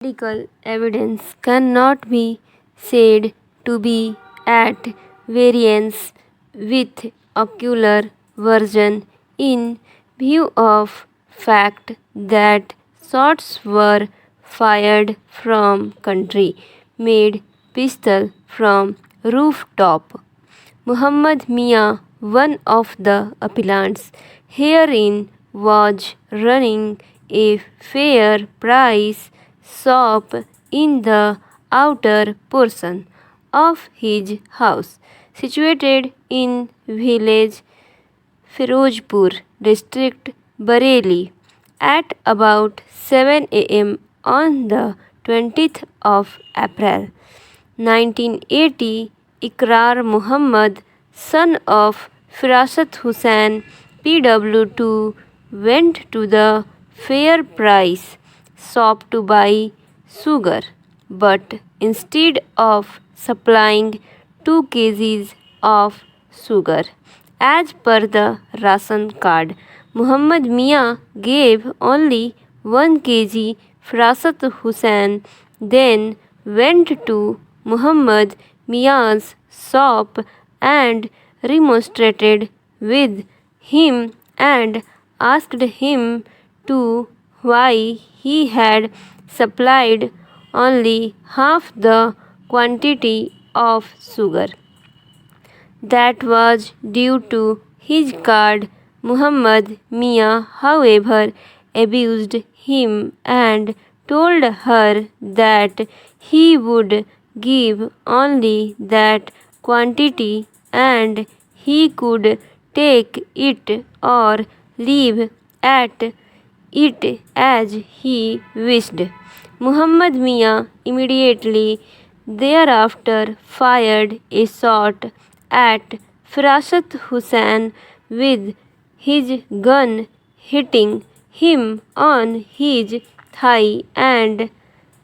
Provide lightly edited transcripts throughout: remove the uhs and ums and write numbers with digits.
Medical evidence cannot be said to be at variance with ocular version in view of fact that shots were fired from country-made pistol from rooftop. Muhammad Mia, one of the appellants herein, was running a fair price shop in the outer portion of his house, situated in village Firozpur district, Bareilly, at about 7 a.m. on the 20th of April 1980. Ikrar Muhammad, son of Firasat Hussain, PW2, went to the fair price shop to buy sugar, but instead of supplying 2 kgs of sugar, as per the ration card, Muhammad Mia gave only 1 kg. Firasat Hussain then went to Muhammad Mia's shop and remonstrated with him and asked him to why he had supplied only half the quantity of sugar that was due to his card. Muhammad Mia, however, abused him and told her that he would give only that quantity and he could take it or leave at it as he wished. Muhammad Mia immediately thereafter fired a shot at Firasat Hussain with his gun, hitting him on his thigh, and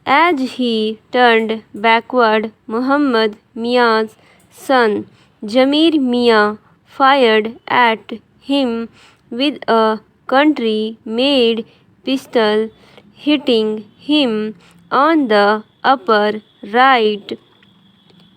as he turned backward, Muhammad Mia's son Jamir Mia fired at him with a country-made pistol, hitting him on the upper right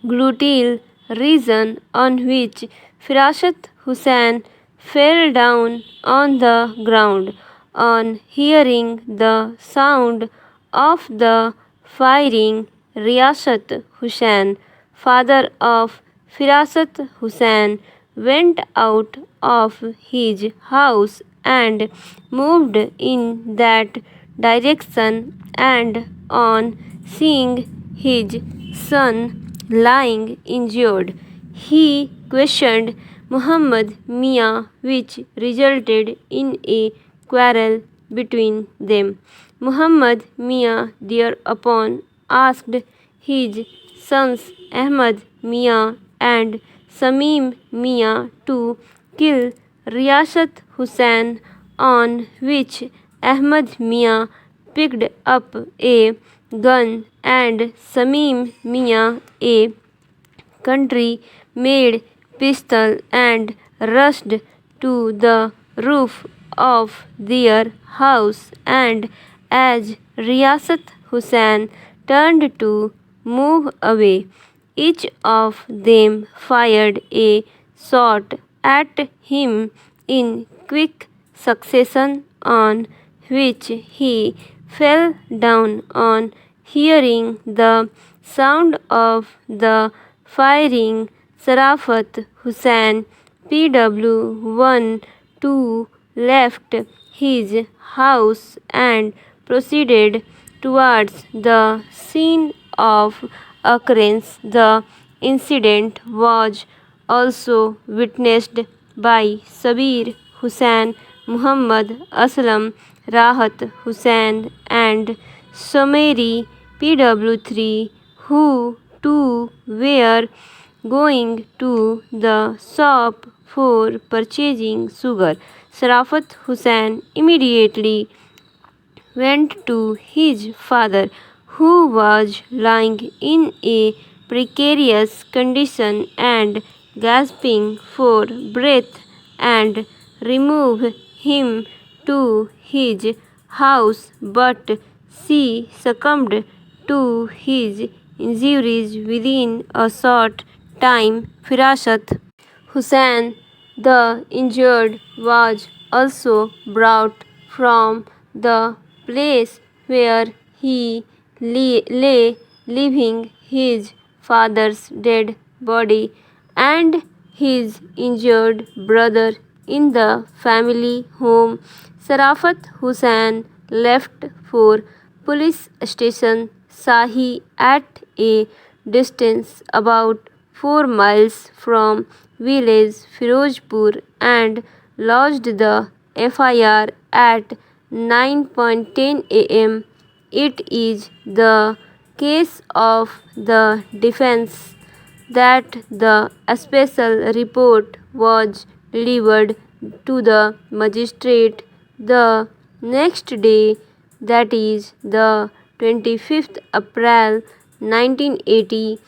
gluteal region, on which Firasat Hussain fell down on the ground. On hearing the sound of the firing, Riyasat Hussain, father of Firasat Hussain, went out of his house and moved in that direction, and on seeing his son lying injured, he questioned Muhammad Mia, which resulted in a quarrel between them. Muhammad Mia thereupon asked his sons Ahmad Mia and Samim Mia to kill Riyasat Hussain, on which Ahmad Mia picked up a gun and Samim Mia a country-made pistol and rushed to the roof of their house, and as Riyasat Hussain turned to move away, each of them fired a shot at him in quick succession, on which he fell down. On hearing the sound of the firing, Sharafat Hussain, PW1, 2, left his house and proceeded towards the scene of occurrence. The incident was also witnessed by Sabir Hussain, Muhammad Aslam, Rahat Hussain, and Someri, PW3, who too were going to the shop for purchasing sugar. Sharafat Hussain immediately went to his father, who was lying in a precarious condition and gasping for breath, and removed him to his house, but she succumbed to his injuries within a short time. Firasat Hussain, the injured, was also brought from the place where he lay, leaving his father's dead body and his injured brother in the family home. Sarafat Hussain left for police station Shahi at a distance about 4 miles from village Firozpur and lodged the FIR at 9:10 am. It is the case of the defense that the special report was delivered to the magistrate the next day, that is the 25th April 1980.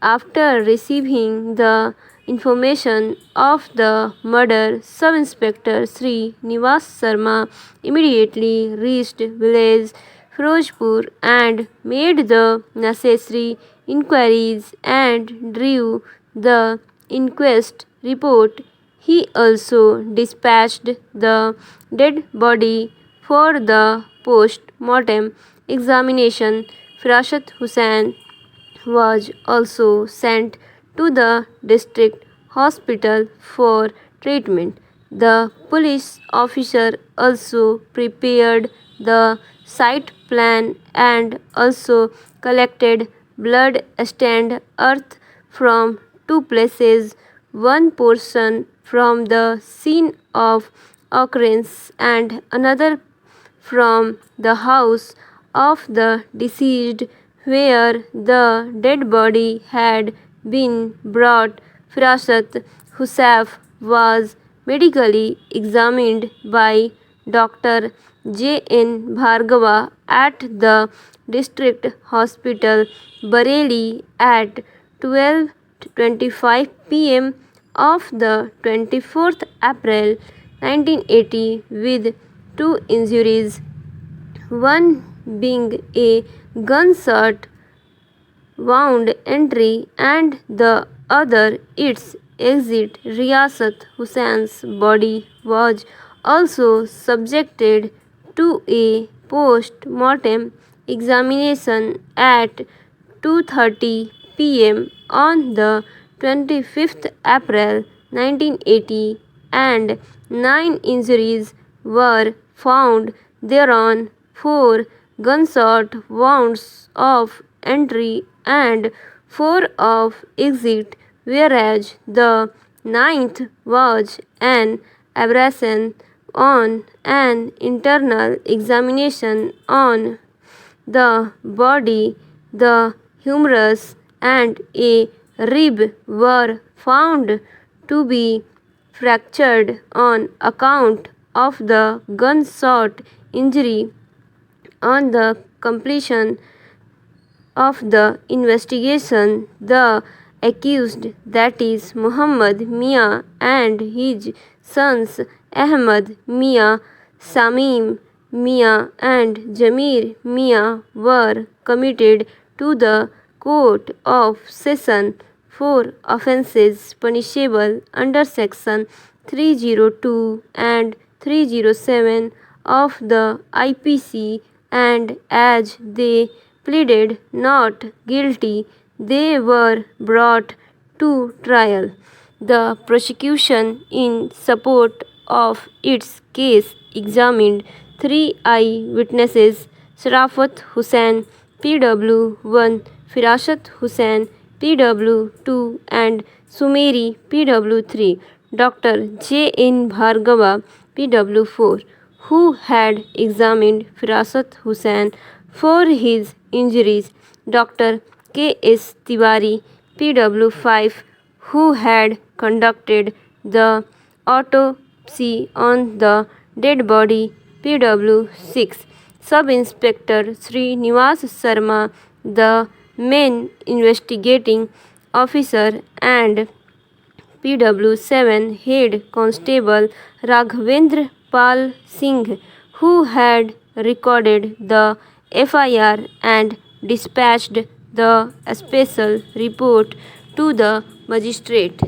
After receiving the information of the murder, Sub-Inspector Sri Nivas Sharma immediately reached village Firozpur and made the necessary inquiries and drew the inquest report. He also dispatched the dead body for the post-mortem examination. Firasat Hussain was also sent to the district hospital for treatment. The police officer also prepared the site plan and also collected blood stained earth from two places, one portion from the scene of occurrence and another from the house of the deceased where the dead body had been brought. Firasat Hussain was medically examined by Dr. J. N. Bhargava at the district hospital Bareilly at 12:25 p.m. of the 24th April 1980 with two injuries, one being a gunshot wound entry and the other its exit. Riyasat Hussein's body was also subjected to a post-mortem examination at 2:30 p.m. on the 25th April 1980 and 9 injuries were found thereon, 4 gunshot wounds of entry and 4 of exit, whereas the ninth was an abrasion. On an internal examination on the body, the humerus and a rib were found to be fractured on account of the gunshot injury. On the completion of the investigation, the accused, that is Muhammad Mia, and his sons Ahmad Mia, Samim Mia, and Jamir Mia were committed to the Court of Session for offences punishable under Section 302 and 307 of the IPC, and as they pleaded not guilty, they were brought to trial. The prosecution, in support of its case, examined 3 eyewitnesses: Sharafat Hussain, PW1, Firasat Hussain, PW2, and Sumeri, PW3. Dr. J. N. Bhargava, PW4, who had examined Firasat Hussain for his injuries. Dr. K. S. Tiwari, PW5, who had conducted the autopsy on the dead body. PW6. Sub-Inspector Sri Nivas Sharma, the main investigating officer, and PW7 Head Constable Raghavendra Pal Singh, who had recorded the FIR and dispatched the special report to the magistrate.